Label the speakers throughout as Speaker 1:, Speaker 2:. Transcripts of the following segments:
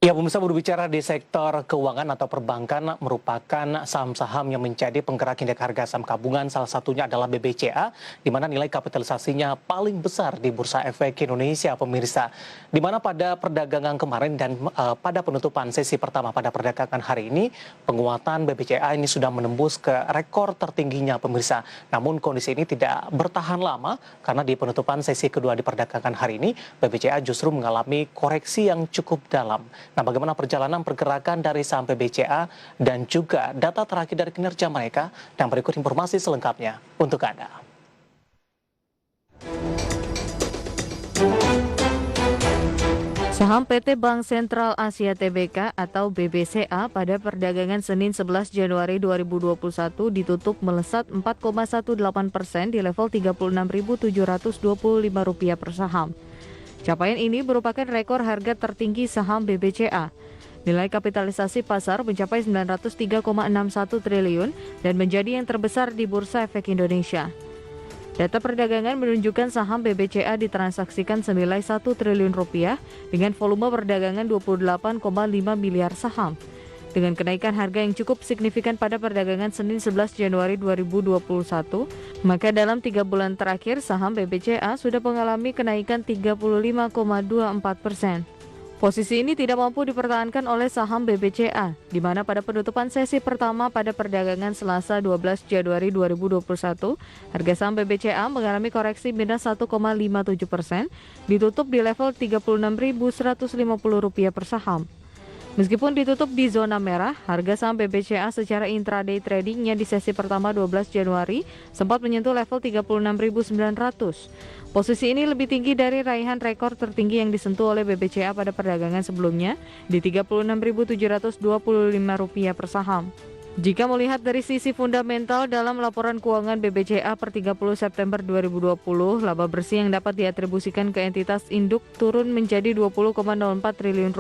Speaker 1: Ya, pemirsa, berbicara di sektor keuangan atau perbankan merupakan saham-saham yang menjadi penggerak indeks harga saham gabungan. Salah satunya adalah BBCA, di mana nilai kapitalisasinya paling besar di Bursa Efek Indonesia, pemirsa. Di mana pada perdagangan kemarin dan pada penutupan sesi pertama pada perdagangan hari ini, penguatan BBCA ini sudah menembus ke rekor tertingginya, pemirsa. Namun kondisi ini tidak bertahan lama karena di penutupan sesi kedua di perdagangan hari ini, BBCA justru mengalami koreksi yang cukup dalam. Nah, bagaimana perjalanan pergerakan dari saham BBCA dan juga data terakhir dari kinerja mereka? Dan berikut informasi selengkapnya untuk Anda.
Speaker 2: Saham PT Bank Sentral Asia Tbk atau BBCA pada perdagangan Senin 11 Januari 2021 ditutup melesat 4,18% di level Rp36.725 per saham. Capaian ini merupakan rekor harga tertinggi saham BBCA. Nilai kapitalisasi pasar mencapai 903,61 triliun dan menjadi yang terbesar di Bursa Efek Indonesia. Data perdagangan menunjukkan saham BBCA ditransaksikan senilai 1 triliun rupiah dengan volume perdagangan 28,5 miliar saham. Dengan kenaikan harga yang cukup signifikan pada perdagangan Senin 11 Januari 2021, maka dalam 3 bulan terakhir saham BBCA sudah mengalami kenaikan 35,24%. Posisi ini tidak mampu dipertahankan oleh saham BBCA, di mana pada penutupan sesi pertama pada perdagangan Selasa 12 Januari 2021, harga saham BBCA mengalami koreksi minus 1,57%, ditutup di level Rp36.150 per saham. Meskipun ditutup di zona merah, harga saham BBCA secara intraday tradingnya di sesi pertama 12 Januari sempat menyentuh level 36.900. Posisi ini lebih tinggi dari raihan rekor tertinggi yang disentuh oleh BBCA pada perdagangan sebelumnya di Rp36.725 per saham. Jika melihat dari sisi fundamental dalam laporan keuangan BBCA per 30 September 2020, laba bersih yang dapat diatribusikan ke entitas induk turun menjadi Rp20,04 triliun.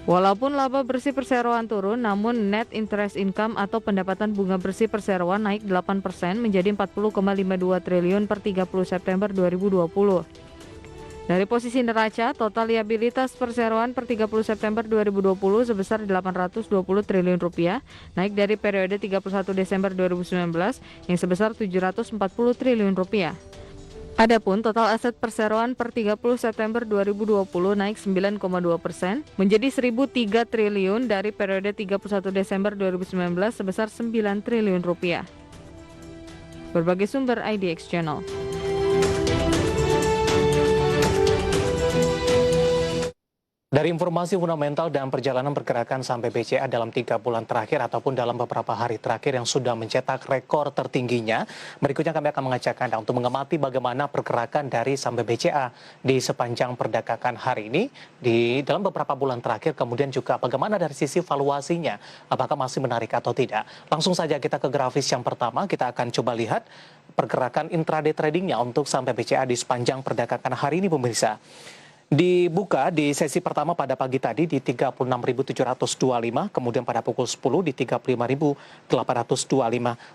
Speaker 2: Walaupun laba bersih perseroan turun, namun net interest income atau pendapatan bunga bersih perseroan naik 8% menjadi 40,52 triliun per 30 September 2020. Dari posisi neraca, total liabilitas perseroan per 30 September 2020 sebesar 820 triliun rupiah, naik dari periode 31 Desember 2019 yang sebesar 740 triliun rupiah. Adapun total aset perseroan per 30 September 2020 naik 9,2% menjadi 1.003 triliun dari periode 31 Desember 2019 sebesar 9 triliun rupiah. Berbagai sumber IDX Channel.
Speaker 1: Dari informasi fundamental dan perjalanan pergerakan saham BBCA dalam 3 bulan terakhir ataupun dalam beberapa hari terakhir yang sudah mencetak rekor tertingginya, berikutnya kami akan mengajak Anda untuk mengamati bagaimana pergerakan dari saham BBCA di sepanjang perdagangan hari ini di dalam beberapa bulan terakhir, kemudian juga bagaimana dari sisi valuasinya, apakah masih menarik atau tidak. Langsung saja kita ke grafis yang pertama, kita akan coba lihat pergerakan intraday tradingnya untuk saham BBCA di sepanjang perdagangan hari ini, pemirsa. Dibuka di sesi pertama pada pagi tadi di 36.725, kemudian pada pukul 10 di 35.825.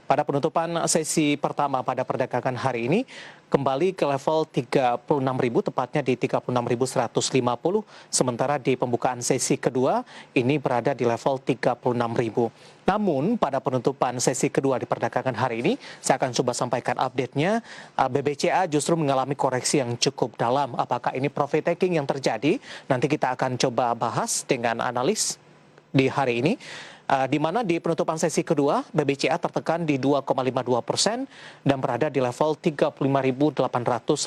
Speaker 1: Pada penutupan sesi pertama pada perdagangan hari ini kembali ke level 36.000, tepatnya di 36.150, sementara di pembukaan sesi kedua ini berada di level 36.000. Namun pada penutupan sesi kedua di perdagangan hari ini, saya akan coba sampaikan update-nya. BBCA justru mengalami koreksi yang cukup dalam. Apakah ini profit taking yang terjadi? Nanti kita akan coba bahas dengan analis di hari ini. Di mana di penutupan sesi kedua, BBCA tertekan di 2,52% dan berada di level 35.800,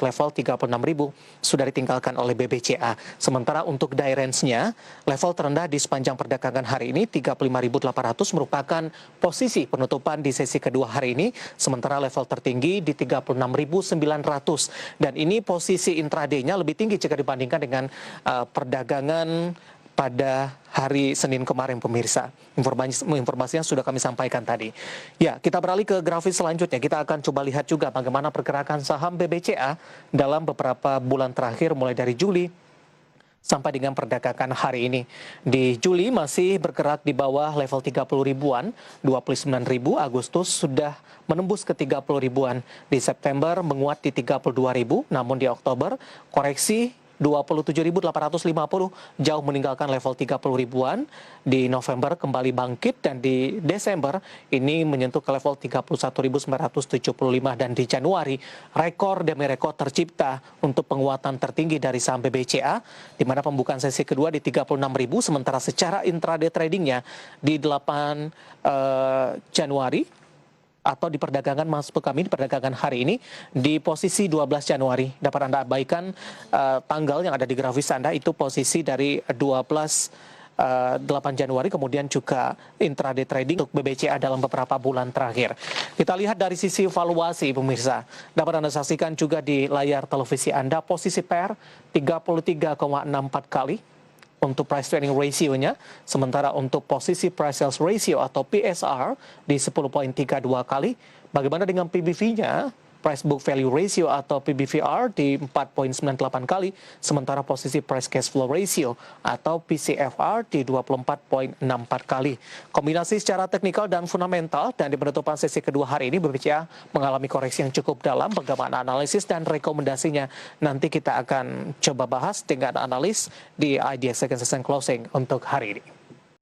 Speaker 1: level 36.000 sudah ditinggalkan oleh BBCA. Sementara untuk die range-nya, level terendah di sepanjang perdagangan hari ini 35.800 merupakan posisi penutupan di sesi kedua hari ini, sementara level tertinggi di 36.900. Dan ini posisi intraday-nya lebih tinggi jika dibandingkan dengan perdagangan pada hari Senin kemarin, pemirsa. Informasinya sudah kami sampaikan tadi. Ya, kita beralih ke grafis selanjutnya. Kita akan coba lihat juga bagaimana pergerakan saham BBCA dalam beberapa bulan terakhir mulai dari Juli sampai dengan perdagangan hari ini. Di Juli masih bergerak di bawah level 30 ribuan, 29.000. Agustus sudah menembus ke 30 ribuan. Di September menguat di 32.000, namun di Oktober koreksi 27.850, jauh meninggalkan level 30 ribuan. Di November kembali bangkit dan di Desember ini menyentuh ke level 31.975 dan di Januari rekor demi rekor tercipta untuk penguatan tertinggi dari saham BBCA di mana pembukaan sesi kedua di 36.000 sementara secara intraday tradingnya di 8 Januari atau di perdagangan masuk kami di perdagangan hari ini di posisi 12 Januari. Dapat Anda abaikan tanggal yang ada di grafis Anda, itu posisi dari 8 Januari, kemudian juga intraday trading untuk BBCA dalam beberapa bulan terakhir. Kita lihat dari sisi valuasi pemirsa. Dapat Anda saksikan juga di layar televisi Anda posisi PER 33,64 kali untuk price trading ratio-nya, sementara untuk posisi price sales ratio atau PSR di 10,32 kali. Bagaimana dengan PBV-nya? Price book value ratio atau PBVR di 4,98 kali, sementara posisi price cash flow ratio atau PCFR di 24,64 kali. Kombinasi secara teknikal dan fundamental dan di penutupan sesi kedua hari ini BBCA mengalami koreksi yang cukup dalam. Bagaimana analisis dan rekomendasinya nanti kita akan coba bahas dengan analis di IDX Second Session Closing untuk hari ini.